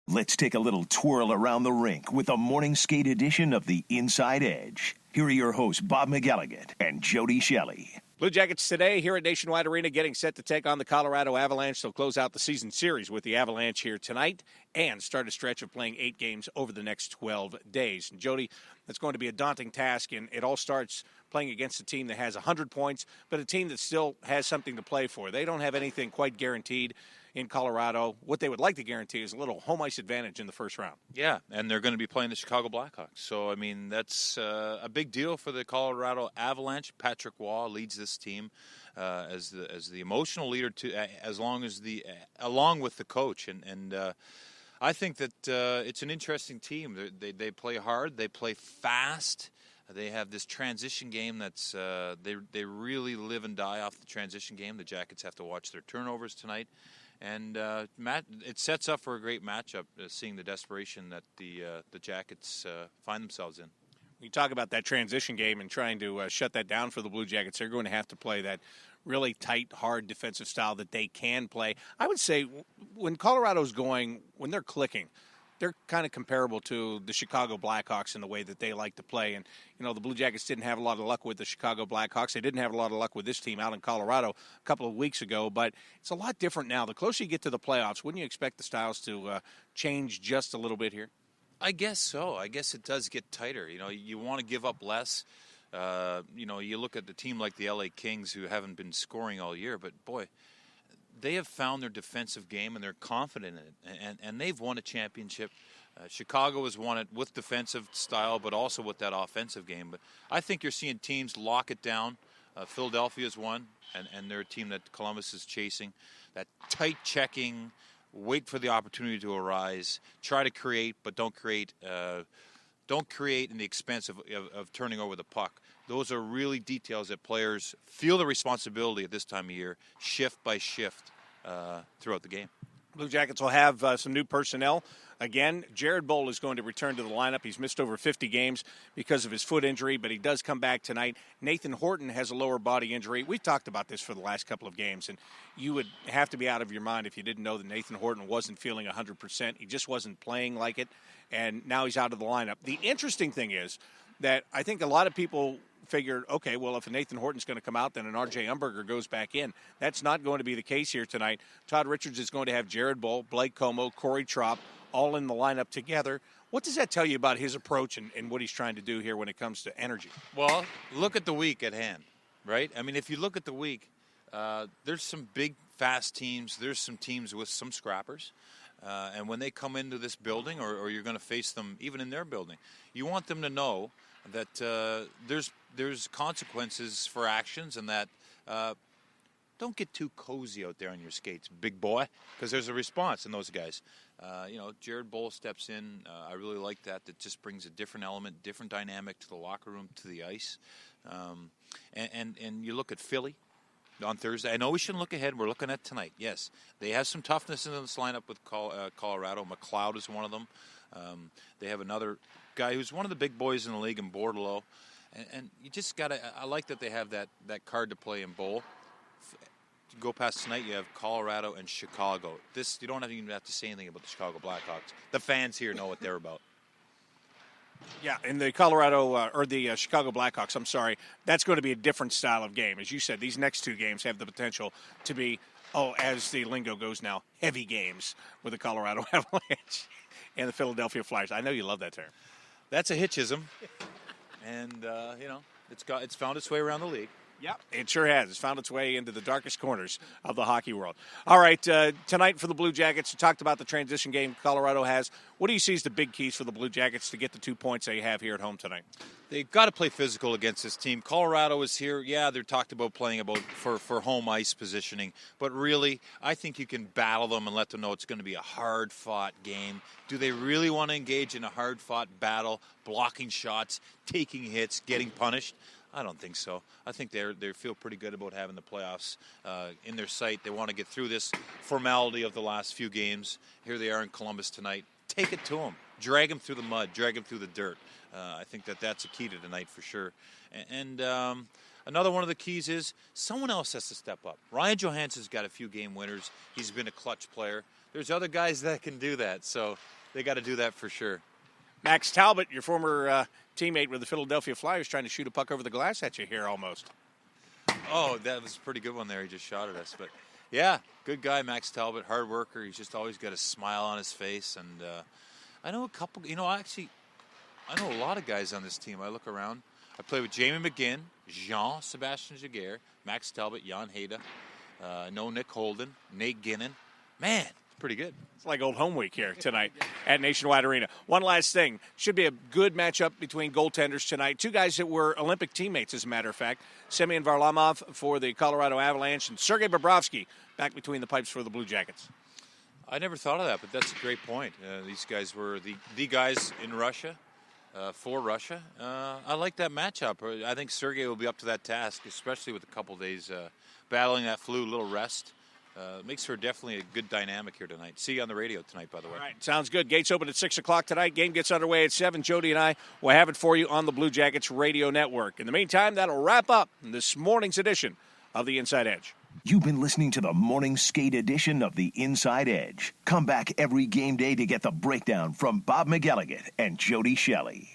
Let's take a little twirl around the rink with a morning skate edition of the Inside Edge. Here are your hosts, Bob McElligott and Jody Shelley. Blue Jackets today here at Nationwide Arena getting set to take on the Colorado Avalanche. They'll close out the season series with the Avalanche here tonight and start a stretch of playing 8 games over the next 12 days. And Jody, that's going to be a daunting task, and it all starts playing against a team that has 100 points, but a team that still has something to play for. They don't have anything quite guaranteed in Colorado. What they would like to guarantee is a little home ice advantage in the first round. Yeah, and they're going to be playing the Chicago Blackhawks. So, I mean, that's a big deal for the Colorado Avalanche. Patrick Waugh leads this team as the emotional leader, along with the coach. And I think that it's an interesting team. They play hard. They play fast. They have this transition game that's they really live and die off the transition game. The Jackets have to watch their turnovers tonight. And it sets up for a great matchup, seeing the desperation that the Jackets find themselves in. You talk about that transition game and trying to shut that down for the Blue Jackets. They're going to have to play that really tight, hard defensive style that they can play. I would say when Colorado's going, when they're clicking, they're kind of comparable to the Chicago Blackhawks in the way that they like to play. And, you know, the Blue Jackets didn't have a lot of luck with the Chicago Blackhawks. They didn't have a lot of luck with this team out in Colorado a couple of weeks ago. But it's a lot different now. The closer you get to the playoffs, wouldn't you expect the styles to change just a little bit here? I guess so. I guess it does get tighter. You know, you want to give up less. You look at the team like the LA Kings, who haven't been scoring all year. But, boy, they have found their defensive game, and they're confident in it, and they've won a championship. Chicago has won it with defensive style, but also with that offensive game. But I think you're seeing teams lock it down. Philadelphia's won, and they're a team that Columbus is chasing. That tight checking, wait for the opportunity to arise, try to create, but don't create in the expense of turning over the puck. Those are really details that players feel the responsibility at this time of year, shift by shift, throughout the game. Blue Jackets will have some new personnel. Again, Jared Boll is going to return to the lineup. He's missed over 50 games because of his foot injury, but he does come back tonight. Nathan Horton has a lower body injury. We've talked about this for the last couple of games, and you would have to be out of your mind if you didn't know that Nathan Horton wasn't feeling 100%. He just wasn't playing like it, and now he's out of the lineup. The interesting thing is that I think a lot of people figured, okay, well, if Nathan Horton's going to come out, then an R.J. Umberger goes back in. That's not going to be the case here tonight. Todd Richards is going to have Jared Boll, Blake Como, Corey Tropp all in the lineup together. What does that tell you about his approach and what he's trying to do here when it comes to energy? Well, look at the week at hand, right? I mean, if you look at the week, there's some big, fast teams. There's some teams with some scrappers. And when they come into this building, or you're going to face them even in their building, you want them to know that there's consequences for actions, and that don't get too cozy out there on your skates, big boy, because there's a response in those guys. Jared Boll steps in. I really like that. That just brings a different element, different dynamic to the locker room, to the ice. And you look at Philly on Thursday. I know we shouldn't look ahead. We're looking at tonight. Yes, they have some toughness in this lineup with Colorado. McLeod is one of them. They have another guy who's one of the big boys in the league in Bordelot. And you just got to – I like that they have that card to play in Bowl. You go past tonight, you have Colorado and Chicago. You don't even have to say anything about the Chicago Blackhawks. The fans here know what they're about. Yeah, in the the Chicago Blackhawks, I'm sorry, that's going to be a different style of game. As you said, these next 2 games have the potential to be, as the lingo goes now, heavy games with the Colorado Avalanche and the Philadelphia Flyers. I know you love that term. That's a hitchism, and it's found its way around the league. Yeah, it sure has. It's found its way into the darkest corners of the hockey world. All right, tonight for the Blue Jackets, you talked about the transition game Colorado has. What do you see as the big keys for the Blue Jackets to get the 2 points they have here at home tonight? They've got to play physical against this team. Colorado is here. Yeah, they're talked about playing for home ice positioning. But really, I think you can battle them and let them know it's going to be a hard-fought game. Do they really want to engage in a hard-fought battle, blocking shots, taking hits, getting punished? I don't think so. I think they feel pretty good about having the playoffs in their sight. They want to get through this formality of the last few games. Here they are in Columbus tonight. Take it to them. Drag them through the mud. Drag them through the dirt. I think that's a key to tonight for sure. And another one of the keys is someone else has to step up. Ryan Johansson's got a few game winners. He's been a clutch player. there's other guys that can do that, so they got to do that for sure. Max Talbot, your former teammate with the Philadelphia Flyers, trying to shoot a puck over the glass at you here almost. Oh, that was a pretty good one there. He just shot at us. But, yeah, good guy, Max Talbot, hard worker. He's just always got a smile on his face. And I know a couple, I know a lot of guys on this team. I look around. I play with Jamie McGinn, Jean-Sebastien Giguère, Max Talbot, Jan Heda. I know Nick Holden, Nate Ginnon. Man, it's pretty good. It's like old home week here tonight at Nationwide Arena. One last thing. Should be a good matchup between goaltenders tonight. Two guys that were Olympic teammates, as a matter of fact. Semyon Varlamov for the Colorado Avalanche and Sergei Bobrovsky back between the pipes for the Blue Jackets. I never thought of that, but that's a great point. These guys were the guys in Russia, for Russia. I like that matchup. I think Sergei will be up to that task, especially with a couple days battling that flu, a little rest. Makes for definitely a good dynamic here tonight. See you on the radio tonight, by the way. All right, sounds good. Gates open at 6 o'clock tonight. Game gets underway at 7. Jody and I will have it for you on the Blue Jackets radio network. In the meantime, that'll wrap up this morning's edition of the Inside Edge. You've been listening to the morning skate edition of the Inside Edge. Come back every game day to get the breakdown from Bob McElligott and Jody Shelley.